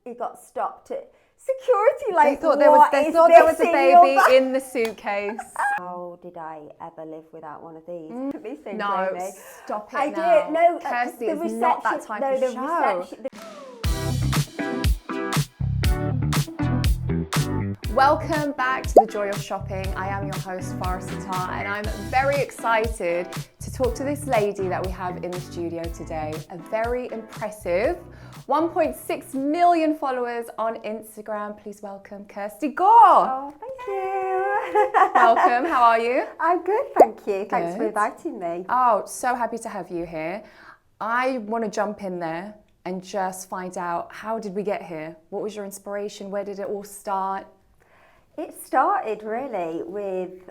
he got stopped at security. Like, they thought there was a baby in the suitcase. How did I ever live without one of these? No, stop it I now. did. No, Kirsty the is not that type of show. Welcome back to The Joy of Shopping. I am your host, Farah Sattaur, and I'm very excited to talk to this lady that we have in the studio today. A very impressive 1.6 million followers on Instagram. Please welcome Kirsty Gore. Oh, thank you. Welcome, how are you? I'm good, thank you. Thanks for inviting me. Oh, so happy to have you here. I want to jump in there and just find out, how did we get here? What was your inspiration? Where did it all start? It started really with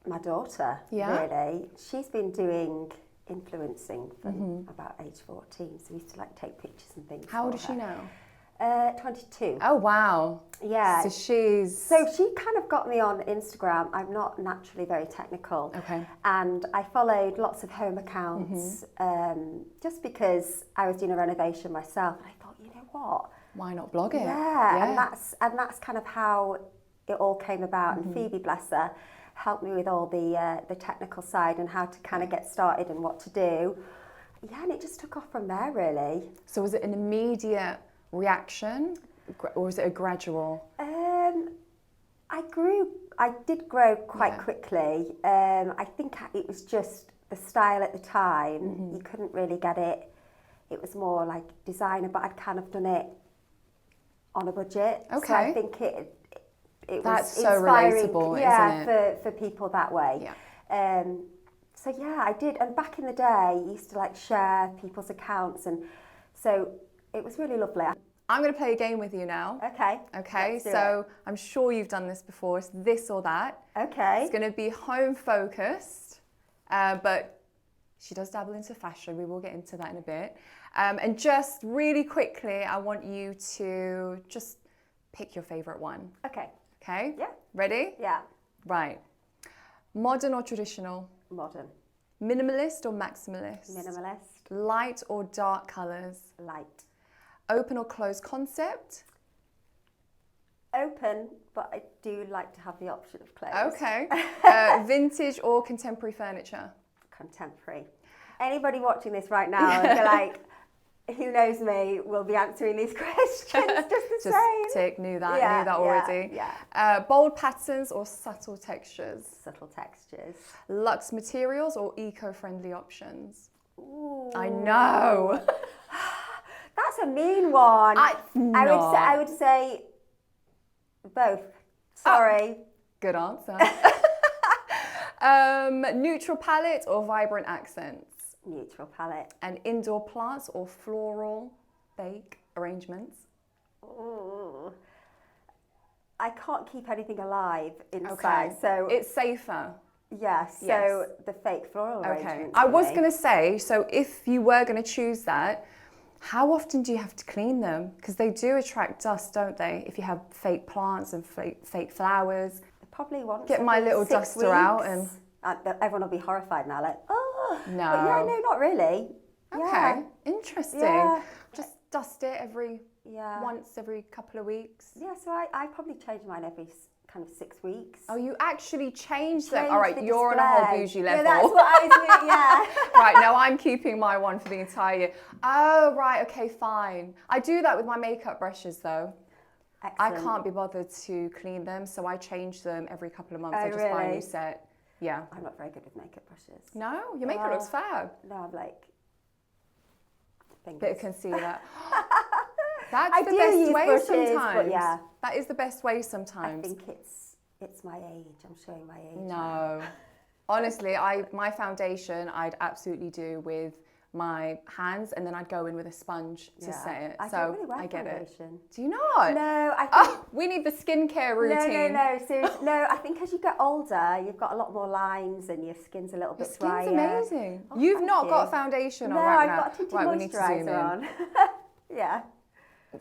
my daughter, really. She's been doing influencing from about age 14, so we used to like take pictures and things. How old is she now? 22. Oh, wow. Yeah. So she kind of got me on Instagram. I'm not naturally very technical. Okay. And I followed lots of home accounts just because I was doing a renovation myself. And I thought, you know what? Why not blog it? Yeah. And that's kind of how it all came about. And Phoebe, bless her, helped me with all the technical side and how to kind of get started and what to do. Yeah, and it just took off from there, really. So was it an immediate reaction, or was it a gradual? I did grow quite quickly. I think it was just the style at the time. You couldn't really get it. It was more like designer, but I'd kind of done it on a budget. Okay. So I think it That's was so inspiring, relatable, isn't it? for people that way. Yeah. So yeah, I did. And back in the day, I used to like share people's accounts, and so it was really lovely. I'm going to play a game with you now. Okay. Okay, Let's do so I'm sure you've done this before. It's this or that. Okay. It's going to be home focused, but she does dabble into fashion. We will get into that in a bit. And just really quickly, I want you to just pick your favorite one. Okay. Okay? Yeah. Ready? Yeah. Right. Modern or traditional? Modern. Minimalist or maximalist? Minimalist. Light or dark colours? Light. Open or closed concept? Open, but I do like to have the option of closed. Okay. Vintage or contemporary furniture? Contemporary. Anybody watching this right now and they're like, who knows me, will be answering these questions just the same. Tick, knew that already. Yeah. Bold patterns or subtle textures? Subtle textures. Luxe materials or eco-friendly options? Ooh. I know. That's a mean one. I would say both. Sorry. Good answer. Neutral palette or vibrant accents? Neutral palette. And indoor plants or floral fake arrangements? Ooh. I can't keep anything alive inside, Okay. so it's safer. Yes. So the fake floral arrangements. I was going to say, so if you were going to choose that, how often do you have to clean them? Because they do attract dust, don't they? If you have fake plants and fake flowers. Probably once. Get my little 6 duster weeks. out and. Everyone will be horrified now, like, oh. No. But yeah, no, not really. Okay, Yeah. interesting. Yeah. Just dust it once every couple of weeks. Yeah, so I probably change mine every kind of 6 weeks. Oh, you actually change them? Change All right, the you're on a whole display. bougie level. Yeah, that's what I was doing, yeah. Right, now I'm keeping my one for the entire year. Oh, right, okay, fine. I do that with my makeup brushes though. Excellent. I can't be bothered to clean them, so I change them every couple of months. Oh, I just buy a really? new set. Yeah. I'm not very good with makeup brushes. No, your makeup looks fab. No, I'm like, fingers. Bit of concealer. That's I the do best use way brushes, sometimes. but yeah. That is the best way sometimes. I think it's my age. I'm showing my age. No. Honestly, my foundation I'd absolutely do with my hands, and then I'd go in with a sponge to set it. I so don't really wear I get foundation. it. Do you not? No, I think... Oh, we need the skincare routine. No, seriously. No, I think as you get older, you've got a lot more lines and your skin's a little bit drier. Your skin's amazing. Oh, You've thank not you. got foundation on no, right I've now. got a tinted Right, we need to zoom in. moisturiser on. Yeah.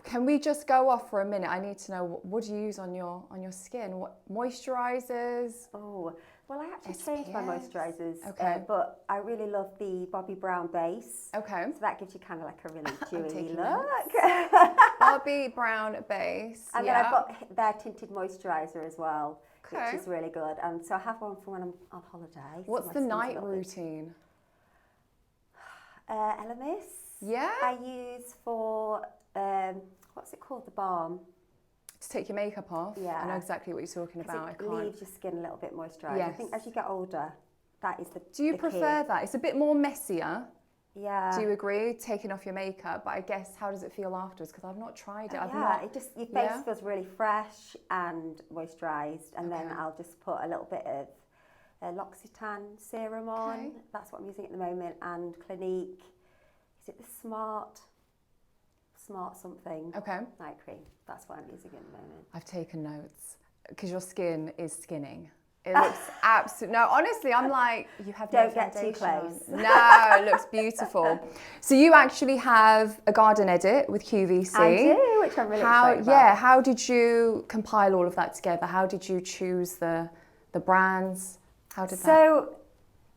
Can we just go off for a minute? I need to know, what do you use on your skin? What moisturisers? Oh, well, I actually changed my SPF. moisturisers, Okay. but I really love the Bobbi Brown base. Okay. So that gives you kind of like a really dewy taking look. Barbie brown base. And then I've got their tinted moisturiser as well, Okay. which is really good. And so I have one for when I'm on holiday. What's so the night routine? Elemis. Yeah? I use for, what's it called? The balm. To take your makeup off? Yeah. I know exactly what you're talking about. It leaves your skin a little bit moisturised. Yes. I think as you get older, that is the Do you the prefer key. that? It's a bit more messier. Yeah. Do you agree? Taking off your makeup, but I guess how does it feel afterwards? Because I've not tried it. I've Yeah, not. it just your face feels really fresh and moisturised, and then I'll just put a little bit of L'Occitane serum on. Okay. That's what I'm using at the moment, and Clinique. Is it the Smart something? Okay. Night cream. That's what I'm using at the moment. I've taken notes because your skin is skinning. It looks absolutely, no, honestly, I'm like, you have no Don't get too foundation on. close. No, it looks beautiful. So you actually have a garden edit with QVC. I do, which I'm really excited about. Yeah, how did you compile all of that together? How did you choose the brands? How did that? So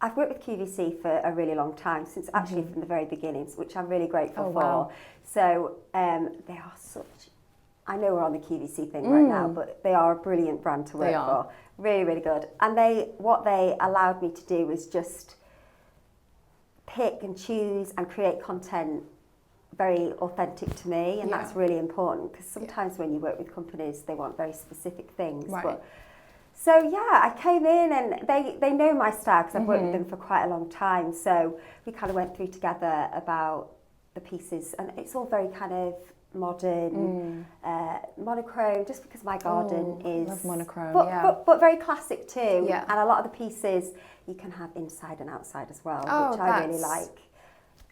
I've worked with QVC for a really long time, since actually from the very beginnings, which I'm really grateful wow. for. So they are such, I know we're on the QVC thing right now, but they are a brilliant brand to work for. Really, really good. And what they allowed me to do was just pick and choose and create content very authentic to me, and that's really important, because sometimes when you work with companies, they want very specific things. Right. But so I came in, and they know my style because I've worked with them for quite a long time. So we kind of went through together about the pieces, and it's all very kind of modern, monochrome, just because my garden is love monochrome, but very classic too. Yeah. And a lot of the pieces you can have inside and outside as well, which I really like.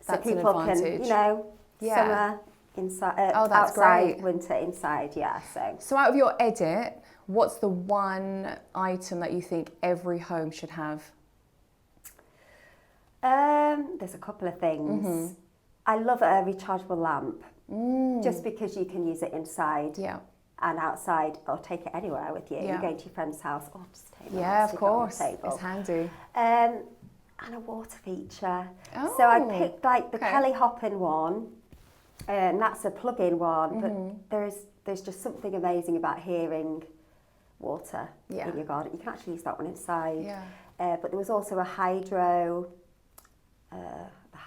So that's an people advantage. can, summer inside, that's outside, great. winter inside. Yeah. So out of your edit, what's the one item that you think every home should have? There's a couple of things. I love a rechargeable lamp, just because you can use it inside and outside, or take it anywhere with you. Yeah. You go to your friend's house, or just take it. Yeah, of stick it on the course. table. It's handy. And a water feature. So I picked like the Kelly Hoppin one, and that's a plug-in one. But there's just something amazing about hearing water in your garden. You can actually use that one inside. Yeah. But there was also a hydro.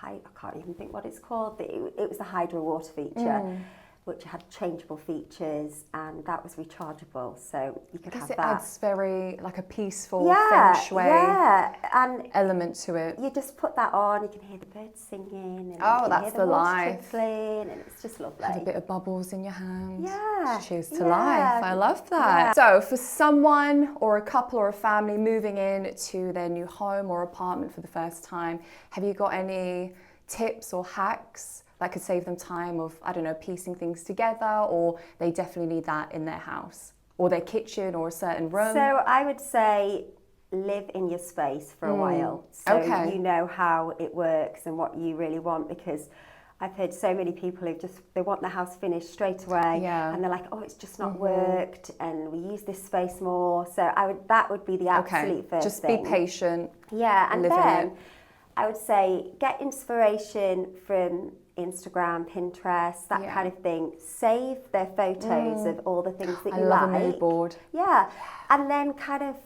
I can't even think what it's called. It was the hydro water feature, which had changeable features, and that was rechargeable, so you could have that. I guess it adds very like a peaceful feng shui and element to it. you just put that on. You can hear the birds singing, and you Oh, can that's hear the the water life. trickling, and it's just lovely. Have a bit of bubbles in your hand. Yeah. Cheers to life. I love that. Yeah. So for someone or a couple or a family moving in to their new home or apartment for the first time, have you got any tips or hacks that could save them time of, I don't know, piecing things together, or they definitely need that in their house or their kitchen or a certain room? So I would say live in your space for a while, so you know how it works and what you really want, because I've heard so many people who they want the house finished straight away, and they're like, oh, it's just not worked, and we use this space more. So that would be the absolute first just thing. be patient. Yeah, and live in then it. I would say get inspiration from Instagram, Pinterest, that kind of thing. Save their photos of all the things that you like. I love a mood board. Yeah, and then kind of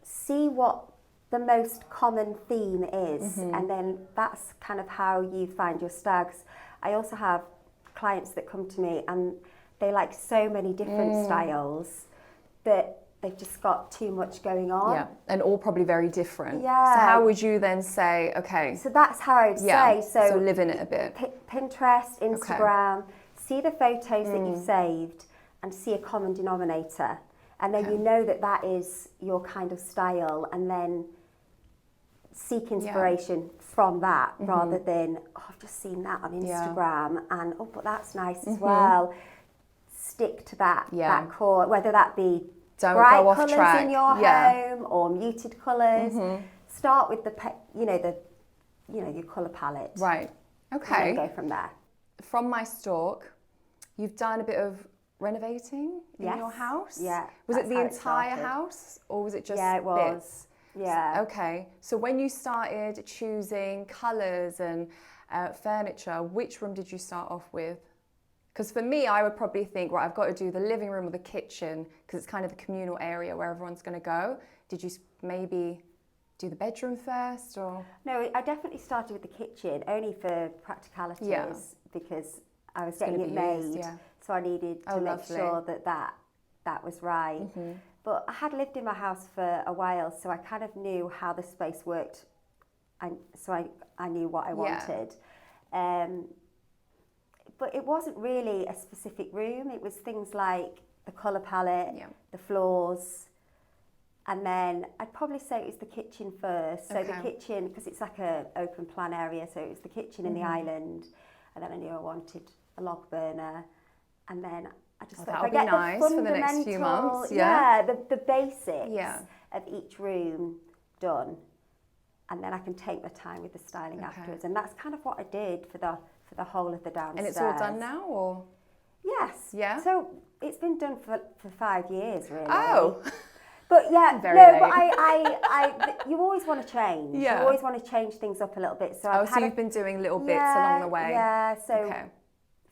see what the most common theme is, and then that's kind of how you find your stags. I also have clients that come to me, and they like so many different styles that they've just got too much going on. Yeah, and all probably very different. Yeah. So how would you then say, okay. So that's how I would say. So live in it a bit. Pinterest, Instagram, see the photos that you've saved, and see a common denominator. And then you know that is your kind of style, and then seek inspiration from that, rather than, oh, I've just seen that on Instagram, and oh, but that's nice as well. Stick to that core, whether that be Don't bright go off colours track. in your home or muted colours. Start with your colour palette. Right. Okay. And then go from there. From my stalk, you've done a bit of renovating in your house? Yeah. Was it that's the how it entire started. house, or was it just Yeah, it was. bits? Yeah. Okay. So when you started choosing colours and furniture, which room did you start off with? Because for me, I would probably think, right, I've got to do the living room or the kitchen because it's kind of the communal area where everyone's going to go. Did you maybe do the bedroom first, or? No, I definitely started with the kitchen only for practicalities because I was getting it made, so I needed to make sure that was right. But I had lived in my house for a while, so I kind of knew how the space worked, and so I knew what I wanted. But it wasn't really a specific room. It was things like the colour palette, the floors, and then I'd probably say it was the kitchen first. So the kitchen, because it's like a open plan area, so it was the kitchen in the island, and then I knew I wanted a log burner, and then I just thought, that'll be nice for the next few months. The basics of each room done, and then I can take my time with the styling afterwards. And that's kind of what I did for the whole of the downstairs. And it's all done now, or? Yes. Yeah. So it's been done for 5 years, really. Oh. But yeah, Very late. But you always want to change. Yeah. You always want to change things up a little bit. So so you've been doing little bits along the way. Yeah. So,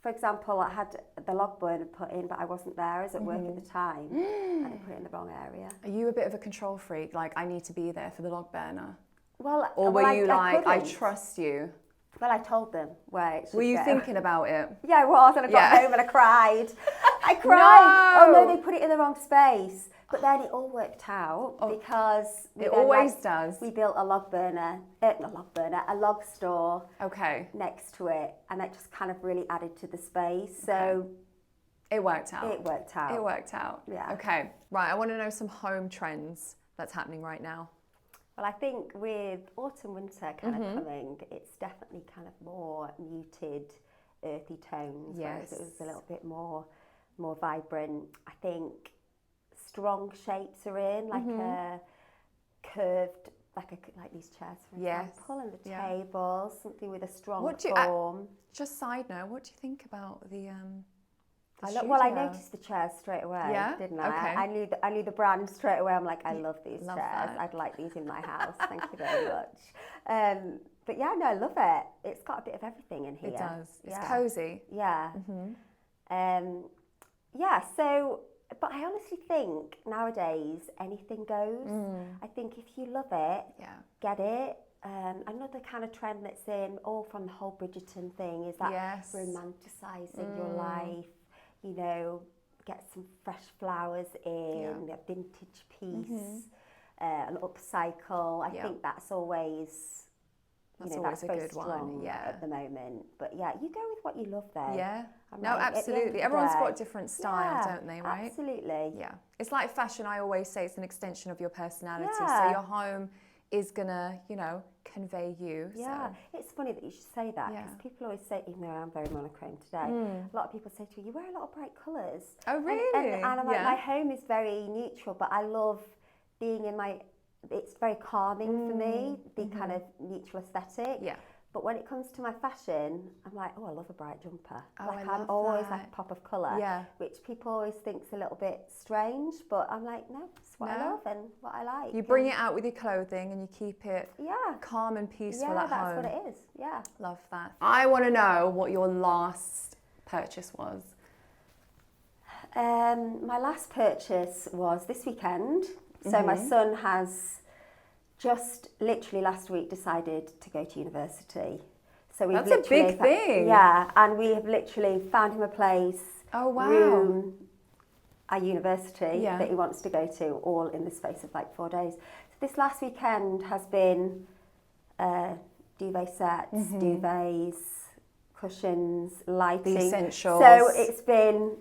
for example, I had the log burner put in, but I wasn't there. I was at work at the time, and I put it in the wrong area. Are you a bit of a control freak? Like, I need to be there for the log burner? Well, or were you I couldn't. trust you? Well, I told them where it should Were you go. thinking about it? Yeah, I was, and I got home and I cried. I cried. Oh no, they put it in the wrong space. But then it all worked out because it always does. We built a log burner, a log store. Next to it, and that just kind of really added to the space. So it worked out. It worked out. It worked out. Yeah. Okay. Right. I want to know some home trends that's happening right now. Well, I think with autumn, winter kind of coming, it's definitely kind of more muted, earthy tones. Whereas it was a little bit more vibrant. I think strong shapes are in, like a curved, like these chairs, for example, and the table, something with a strong form. Just side note, what do you think about the I noticed the chairs straight away, didn't I? Okay. I knew the brand straight away. I'm like, I love these chairs. That. I'd like these in my house. Thank you very much. But yeah, no, I love it. It's got a bit of everything in here. It does. It's cozy. Yeah. So, but I honestly think nowadays anything goes. I think if you love it, get it. Another kind of trend that's in, all from the whole Bridgerton thing, is that romanticising your life. You know, get some fresh flowers in, a vintage piece, an upcycle. I think that's always, that's a good one at the moment. But yeah, you go with what you love there. Yeah. Absolutely. Everyone's got a different style, don't they, right? Absolutely. Yeah. It's like fashion. I always say it's an extension of your personality. So your home is gonna, convey you. Yeah, so. It's funny that you should say that because people always say, even though I'm very monochrome today, a lot of people say to me, you wear a lot of bright colours. Oh, really? And I'm like, my home is very neutral, but I love being in it's very calming for me, the kind of neutral aesthetic. Yeah. But when it comes to my fashion, I'm like, I love a bright jumper. I'm always like a pop of colour, which people always think's a little bit strange, but I'm like, no, it's what I love and what I like. You bring it out with your clothing and you keep it calm and peaceful at home. Yeah, that's what it is. Yeah. Love that. I want to know what your last purchase was. My last purchase was this weekend. So my son has just literally last week decided to go to university. So that's a big thing. Yeah, and we have literally found him a place, room at university that he wants to go to, all in the space of like 4 days. So this last weekend has been duvet sets, duvets, cushions, lighting. The essentials. So it's been...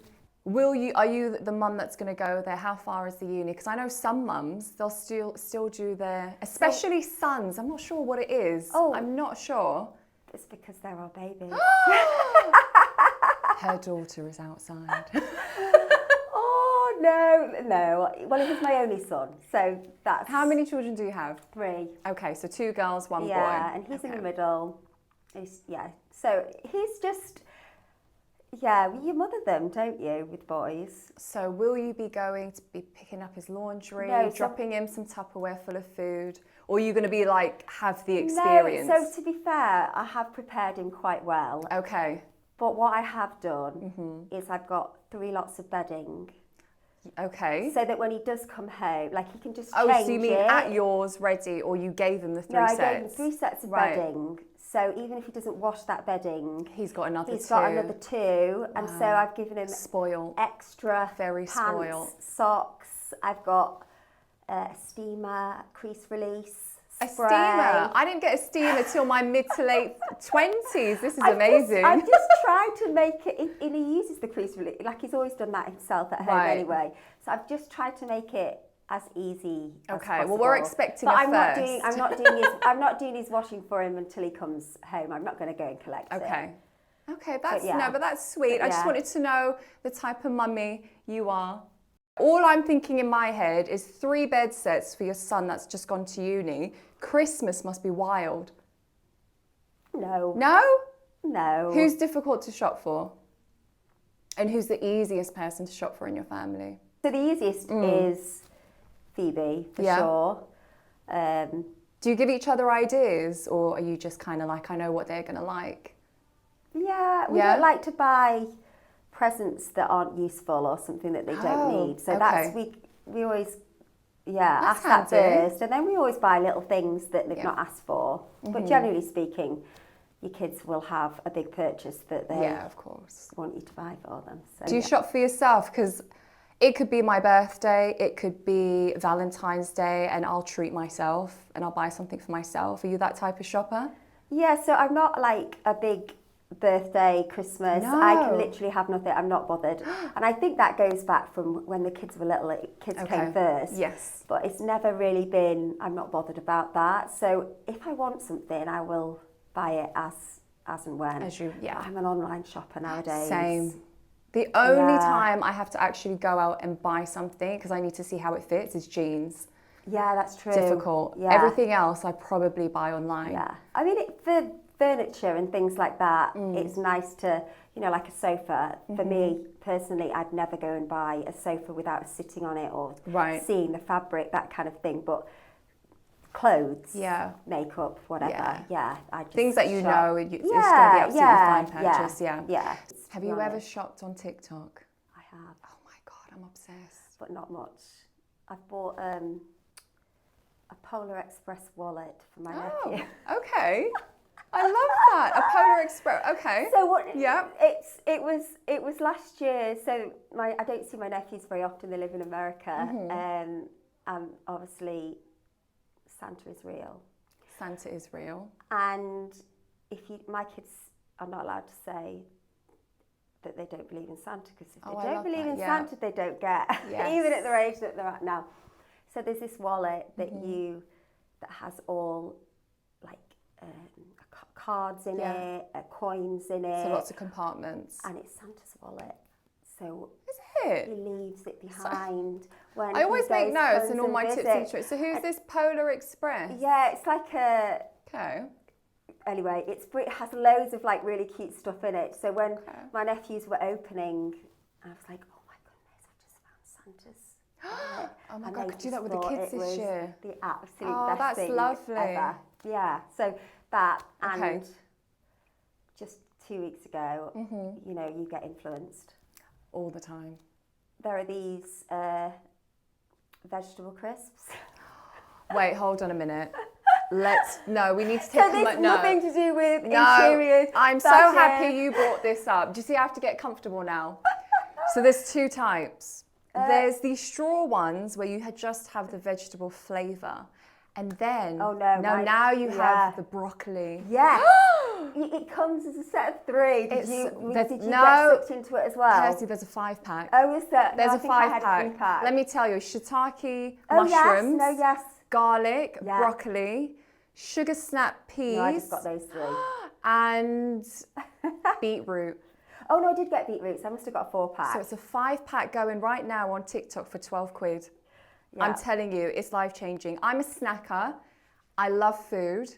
Are you the mum that's going to go there? How far is the uni? Because I know some mums, they'll still do their, especially sons. I'm not sure what it is. I'm not sure. It's because they're our babies. Her daughter is outside. No. Well, he's my only son, so that's... How many children do you have? 3. Okay, so 2 girls, 1 boy. Yeah, and he's in the middle. So he's just... Yeah, you mother them, don't you, with boys? So will you be going to be picking up his laundry, dropping him some Tupperware full of food? Or are you going to be like, have the experience? No, so to be fair, I have prepared him quite well. Okay. But what I have done is I've got 3 lots of bedding. Okay. So that when he does come home, like he can just Oh, change so you mean it. at yours ready, or you gave him the 3 No, sets? I gave him 3 sets of Right. bedding. So even if he doesn't wash that bedding, He's got another 2. he's got another 2. And so I've given him Spoiled. extra Very pants, spoiled. socks. I've got a steamer, crease release, A spray. steamer. I didn't get a steamer till my mid to late 20s. This is amazing. I've just tried to make it, and he uses the crease release, like he's always done that himself at home anyway. So I've just tried to make it as easy as possible. Well, we're expecting but a I'm first. not doing his washing for him until he comes home. I'm not going to go and collect it. Okay, that's yeah. but that's sweet. But I just yeah. wanted to know the type of mummy you are. All I'm thinking in my head is 3 bed sets for your son that's just gone to uni. Christmas must be wild. No. No? No. Who's difficult to shop for? And who's the easiest person to shop for in your family? So the easiest is Phoebe, for sure. Do you give each other ideas, or are you just kind of like, I know what they're going to like? Yeah, we don't like to buy presents that aren't useful or something that they don't need. So that's, we always, ask that first. And then we always buy little things that they've not asked for. But generally speaking, your kids will have a big purchase that they of course. want you to buy for them. So, do you shop for yourself? Because it could be my birthday, it could be Valentine's Day, and I'll treat myself and I'll buy something for myself. Are you that type of shopper? Yeah, so I'm not like a big birthday, Christmas. No. I can literally have nothing. I'm not bothered. And I think that goes back from when the kids were little. Kids came first. Yes. But it's never really been, I'm not bothered about that. So if I want something, I will buy it as and when. I'm an online shopper nowadays. Same. The only time I have to actually go out and buy something, because I need to see how it fits, is jeans. Yeah, that's true. Difficult. Yeah. Everything else I probably buy online. Yeah. I mean, for furniture and things like that, it's nice to, like a sofa. For me, personally, I'd never go and buy a sofa without sitting on it or seeing the fabric, that kind of thing. But clothes, makeup, whatever, I just things that you shop. know, it's going to be absolutely fine purchase, yeah. Have you ever shopped on TikTok? I have. Oh my God, I'm obsessed. But not much. I've bought a Polar Express wallet for my nephew. Okay. I love that. A Polar Express. Okay. So what? Yeah. It was last year. So I don't see my nephews very often. They live in America, and obviously Santa is real. Santa is real. And my kids are not allowed to say that they don't believe in Santa, because if they don't believe in Santa, they don't get, even at the age that they're at now. So there's this wallet that that has all like cards in it, coins in it. So lots of compartments. And it's Santa's wallet. So is it? He leaves it behind. When I always make notes in all my tips and visit. tricks. So who's this Polar Express? Yeah, it's like a... Okay. Anyway, it has loads of like really cute stuff in it. So when my nephews were opening, I was like, oh my goodness, I just found Santa's. Oh my God, I could do that with the kids this year. The absolute best thing lovely. ever. Yeah, so that and just 2 weeks ago, you get influenced. All the time. There are these vegetable crisps. Wait, hold on a minute. We need to take so there's nothing to do with interiors. I'm so happy you brought this up. Do you see, I have to get comfortable now. So there's 2 types. There's the straw ones where you just have the vegetable flavour. And then, now you have the broccoli. Yeah. It comes as a set of 3. Did you get sucked into it as well? Kirsty, there's a 5-pack. Oh, is there? There's a 5-pack. Let me tell you, shiitake, mushrooms, garlic, broccoli, sugar snap peas. No, I just got those 3. And beetroot. Oh no, I did get beetroots. I must have got a 4-pack. So it's a 5-pack going right now on TikTok for 12 quid. Yeah. I'm telling you, it's life-changing. I'm a snacker. I love food.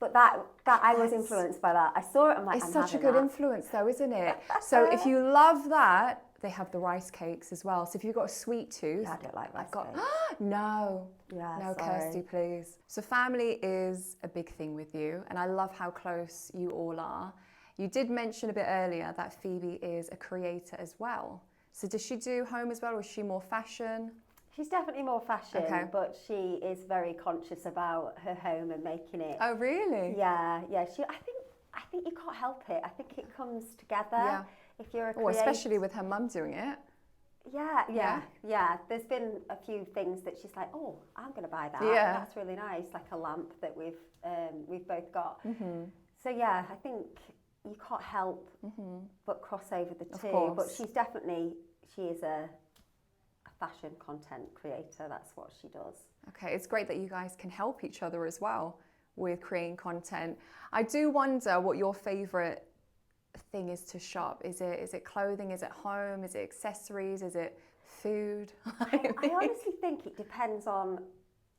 But that I was influenced by that. I saw it, I'm like, it's such a good influence though, isn't it? So if you love that, they have the rice cakes as well. So if you've got a sweet tooth. Yeah, I don't like rice cakes. No. Yeah, no, sorry. Kirsty, please. So family is a big thing with you, and I love how close you all are. You did mention a bit earlier that Phoebe is a creator as well. So does she do home as well, or is she more fashion? She's definitely more fashion, Okay. but she is very conscious about her home and making it. Oh, really? Yeah. I think you can't help it. I think it comes together. Yeah. If you're a Oh, especially with her mum doing it. Yeah. There's been a few things that she's like, oh, I'm going to buy that. Yeah. That's really nice, like a lamp that we've both got. Mm-hmm. So yeah, I think you can't help but cross over the two. Course. But she is a fashion content creator. That's what she does. Okay, it's great that you guys can help each other as well with creating content. I do wonder what your favourite thing is to shop. Is it clothing? Is it home? Is it accessories? Is it food? I honestly think it depends on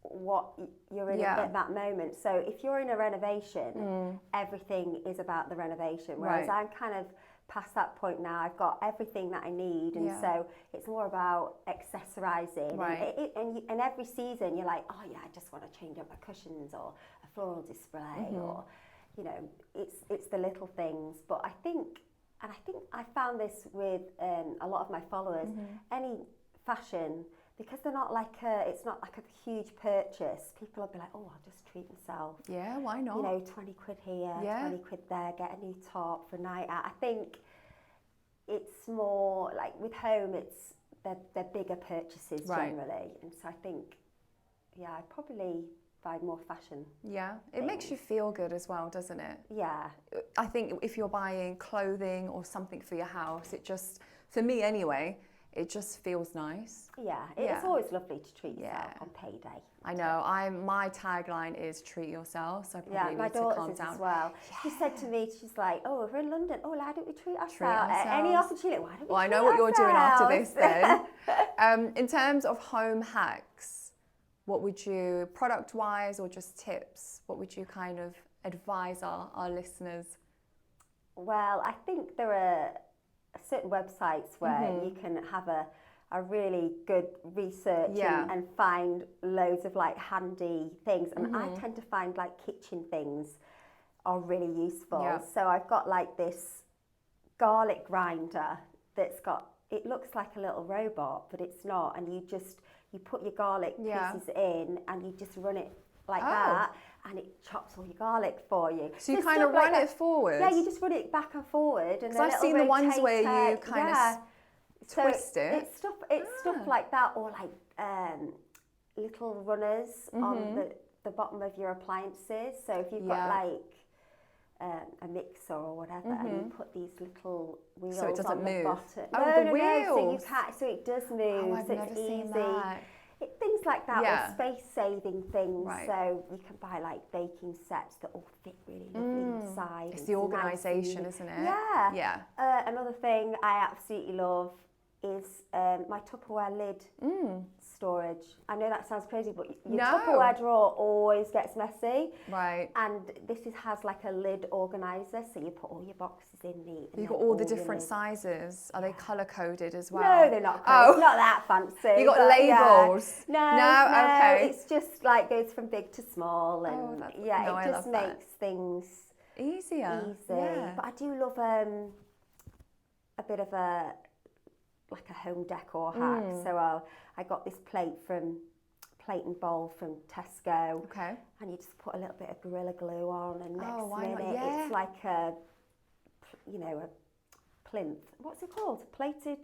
what you're in at that moment. So if you're in a renovation, everything is about the renovation. Whereas I'm kind of past that point now. I've got everything that I need, and so it's more about accessorizing. Right. And every season you're like, oh yeah, I just want to change up my cushions or a floral display, or you know, it's the little things. But I think I found this with a lot of my followers. Any fashion, because they're not like it's not like a huge purchase. People will be like, oh, I'll just treat myself. Yeah, why not? You know, 20 quid here, 20 quid there, get a new top for a night out. I think it's more like with home, it's they're bigger purchases generally. And so I think, I probably buy more fashion. Yeah, it makes you feel good as well, doesn't it? Yeah. I think if you're buying clothing or something for your house, it just, for me anyway, it just feels nice. Yeah, it's always lovely to treat yourself on payday. I know. My tagline is treat yourself, so I probably my need to daughter's calm is down. as well. She said to me, she's like, oh, we're in London. Oh, why don't we treat ourselves? ourselves. Any opportunity, why don't we Well, I treat know what you're doing after this ourselves? then. In terms of home hacks, what would you, product-wise or just tips, what would you kind of advise our listeners? Well, I think there are certain websites where you can have a really good research and find loads of like handy things. And I tend to find like kitchen things are really useful. Yeah. So I've got like this garlic grinder that's got, it looks like a little robot, but it's not. And you put your garlic pieces in and you just run it like that, and it chops all your garlic for you. So you kind of run it forward? Yeah, you just run it back and forward. And I've seen the ones where you kind of twist it. It's stuff like that, or like little runners on the bottom of your appliances. So if you've got like a mixer or whatever, and you put these little wheels so it doesn't on move. the bottom. Oh, No, wheels. So it does move. Oh, I've so never it's seen easy. that. Things like that, or space-saving things. Right. So you can buy like baking sets that all fit really lovely inside. It's the organisation, isn't it? Yeah. Yeah. Another thing I absolutely love is my Tupperware lid storage. I know that sounds crazy, but your Tupperware drawer always gets messy. Right. And this has like a lid organiser, so you put all your boxes in neat. You've got all the different sizes. Are they colour coded as well? No, they're not coded. It's not that fancy. You got labels? No, okay. It's just like goes from big to small, and I it just love that. makes things easier. easy. Yeah. But I do love a bit of a home decor hack. So I got this plate and bowl from Tesco. Okay. And you just put a little bit of Gorilla Glue on, and next why not? minute Yeah. it's like a plinth. What's it called? Plated?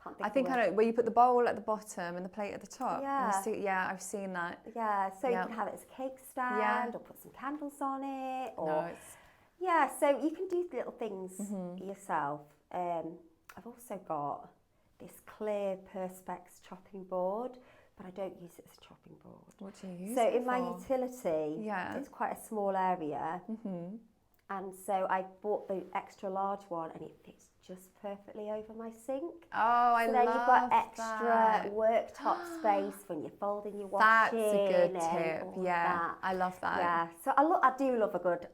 Can't think I think of I know, where you put the bowl at the bottom and the plate at the top. Yeah. I've seen that. Yeah, so you can have it as a cake stand or put some candles on it. Or, so you can do little things yourself. I've also got this clear Perspex chopping board, but I don't use it as a chopping board. What do you use So it in my for? utility, it's quite a small area. And so I bought the extra large one, and it fits just perfectly over my sink. Oh, I so love then you've got extra that. worktop space when you're folding your washing. That's a good and tip. all Yeah, that. I love that. Yeah, so I do love a good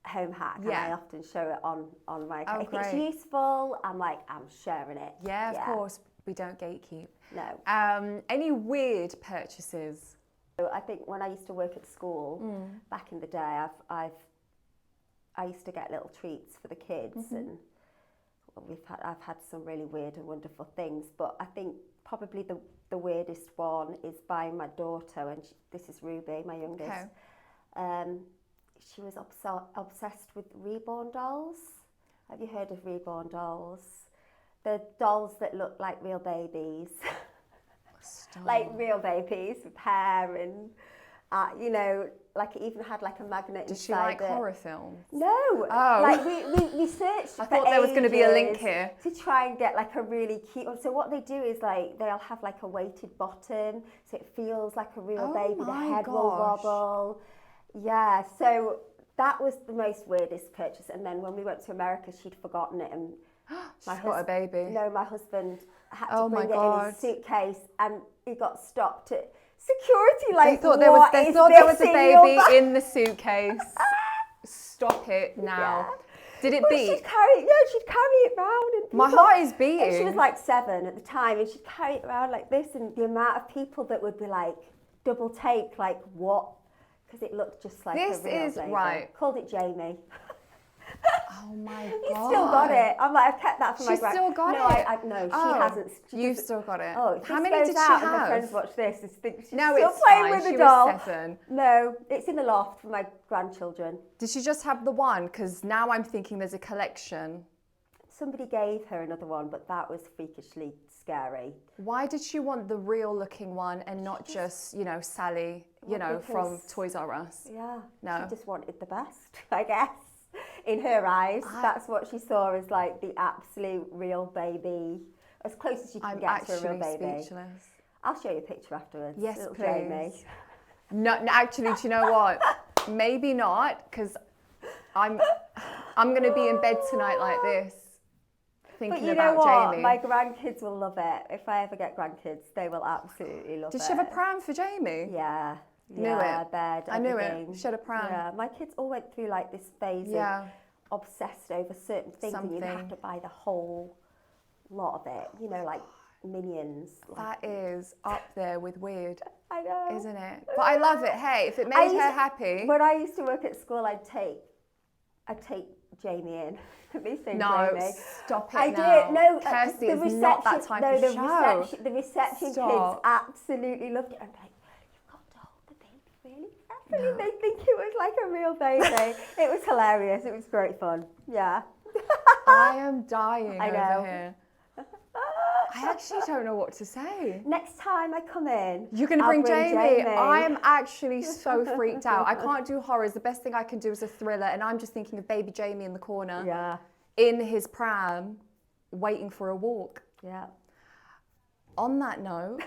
home hack, and Yeah. I often show it on my account. If great. it's useful, I'm sharing it. Yeah, of course. We don't gatekeep. No. Any weird purchases? So I think when I used to work at school back in the day, I used to get little treats for the kids, and I've had some really weird and wonderful things. But I think probably the weirdest one is by my daughter, and this is Ruby, my youngest. Okay. She was obsessed with reborn dolls. Have you heard of reborn dolls? They're dolls that look like real babies. Like real babies with hair and, you know, like it even had like a magnet Does she inside like horror films? No. Oh. Like we searched I thought there was going to be a link here. To try and get like a really cute one. So what they do is like they'll have like a weighted bottom, so it feels like a real baby. The head will wobble. Yeah, so that was the most weirdest purchase. And then when we went to America, she'd forgotten it, and she's got a baby. No, my husband had to bring it in his suitcase, and he got stopped at security. Like, they thought there was a baby in the suitcase. Stop it now. Yeah. Did it beat? She'd carry it around. And my heart is beating. And she was like 7 at the time, and she'd carry it around like this, and the amount of people that would be like double take, like what? Because it looked just like a real baby. Right. Called it Jamie. Oh my God. He's still got it. I'm like, I've kept that for my grand. She's still got it? No, she hasn't. You've still got it. Oh, how many did she have? And my friends watch this. She's no, still it's playing fine. with the She doll. was 7. No, it's in the loft for my grandchildren. Did she just have the one? Because now I'm thinking there's a collection. Somebody gave her another one, but that was freakishly scary. Why did she want the real looking one and not just, you know, Sally, you know, from Toys R Us? Yeah. No. She just wanted the best, I guess. In her eyes, that's what she saw as like the absolute real baby, as close as you can get to a real baby. I'm actually speechless. I'll show you a picture afterwards. Yes, little please. Jamie. No, actually, do you know what? Maybe not, because I'm going to be in bed tonight like this, thinking about Jamie. But you know what? My grandkids will love it. If I ever get grandkids, they will absolutely love it. Did she have a pram for Jamie? Yeah. Knew it. Bed, I knew it. She had a pram. Yeah, my kids all went through like this phase of obsessed over certain things, and you'd have to buy the whole lot of it. You know, like Minions. That is up there with weird. I know. Isn't it? But I love it. Hey, if it made her happy. When I used to work at school, I'd take Jamie in. Jamie. Stop it I now. did. No, Kirsty is not that type of show. The reception kids absolutely loved it. I'm like, you've got to hold the baby really carefully. No. They think it was like a real baby. It was hilarious. It was great fun. Yeah. I am dying I know. over here. I actually don't know what to say. Next time I come in, you're going to bring Jamie. I am actually so freaked out. I can't do horrors. The best thing I can do is a thriller, and I'm just thinking of baby Jamie in the corner. Yeah. In his pram, waiting for a walk. Yeah. On that note,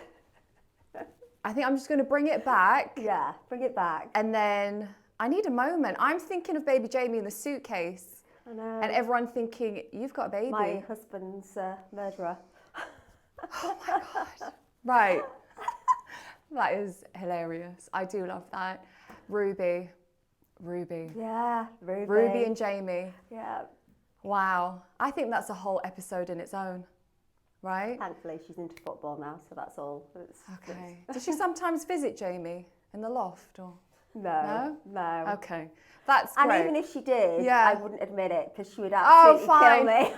I think I'm just going to bring it back. Yeah, bring it back. And then I need a moment. I'm thinking of baby Jamie in the suitcase. I know. And everyone thinking, you've got a baby. My husband's murderer. Oh my God. Right. That is hilarious. I do love that. Ruby. Yeah, Ruby. Ruby and Jamie. Yeah. Wow. I think that's a whole episode in its own. Right? Thankfully, she's into football now, so that's all. Okay. Does she sometimes visit Jamie in the loft? Or? No. Okay. That's great. And even if she did, I wouldn't admit it because she would absolutely kill me.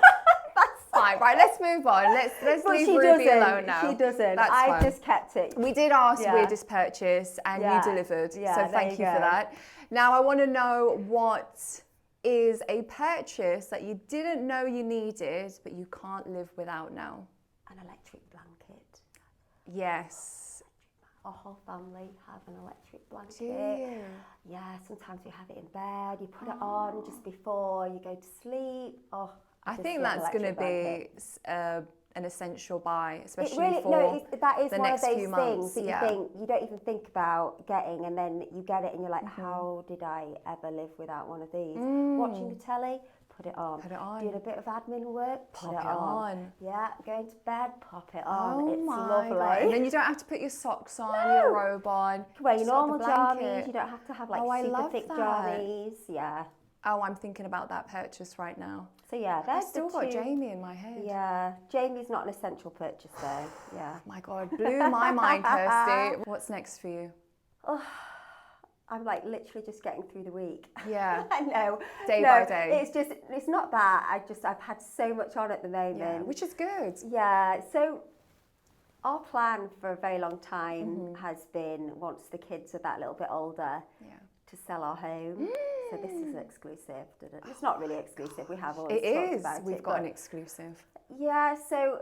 Fine, right, let's move on. Let's leave Ruby alone now. She doesn't. That's I fine. just kept it. We did ask weirdest purchase and you delivered. So thank you for that. Now I want to know, what is a purchase that you didn't know you needed but you can't live without now? An electric blanket. Yes. Our whole family have an electric blanket. Do you? Yeah, sometimes we have it in bed. You put it on just before you go to sleep. I think that's going to be an essential buy, especially that is the one next of those few months. Things that you don't even think about getting, and then you get it and you're like, how did I ever live without one of these? Watching the telly, put it on. Doing a bit of admin work, put it on. Yeah, going to bed, pop it on. It's lovely. God. And then you don't have to put your socks on, your robe on. Wear your normal jammies. You don't have to have like super thick jammies. Yeah. Oh, I'm thinking about that purchase right now. So yeah, I've still got Jamie in my head. Yeah, Jamie's not an essential purchase though. Yeah. Oh my God, blew my mind, Kirsty. What's next for you? I'm like literally just getting through the week. Yeah. I know. Day by day. It's not that. I've had so much on at the moment. Yeah, which is good. Yeah. So our plan for a very long time has been, once the kids are that little bit older, to sell our home. So this is exclusive. It's not really exclusive. We have always talked about it. We've got an exclusive. Yeah. So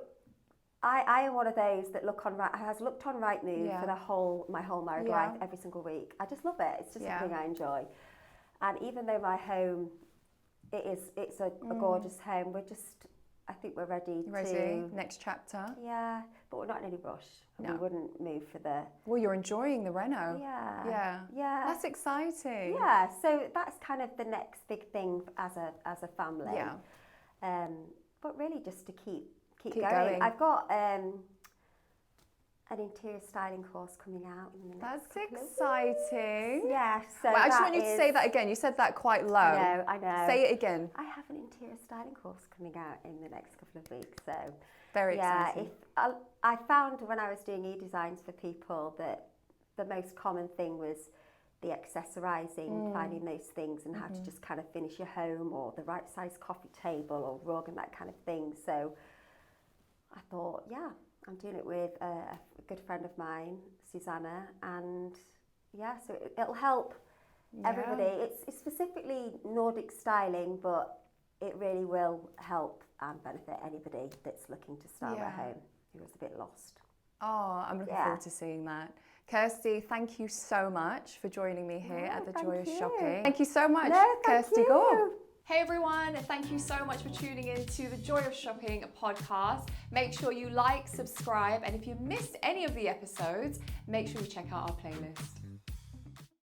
I am one of those that has looked on Rightmove for my whole married life, every single week. I just love it. It's just something I enjoy. And even though my home, it's a gorgeous home, I think we're ready to... Next chapter. Yeah, but we're not in any rush. No. We wouldn't move for the... Well, you're enjoying the reno. Yeah. That's exciting. Yeah, so that's kind of the next big thing as a family. Yeah. But really just to keep going. I've got an interior styling course coming out in the next couple of weeks. Exciting. Yeah, so I just want you to say that again. You said that quite low. I know. Say it again. I have an interior styling course coming out in the next couple of weeks. So very exciting. I found when I was doing e-designs for people that the most common thing was the accessorizing, finding those things and how to just kind of finish your home, or the right size coffee table or rug and that kind of thing. So I thought, I'm doing it with a good friend of mine, Susanna, and so it'll help everybody. It's specifically Nordic styling, but it really will help and benefit anybody that's looking to style their home who was a bit lost. Oh, I'm looking forward to seeing that. Kirsty, thank you so much for joining me here at the Joy of Shopping. Thank you so much, Kirsty Gore. Hey everyone, thank you so much for tuning in to the Joy of Shopping podcast. Make sure you like, subscribe, and if you missed any of the episodes, make sure you check out our playlist.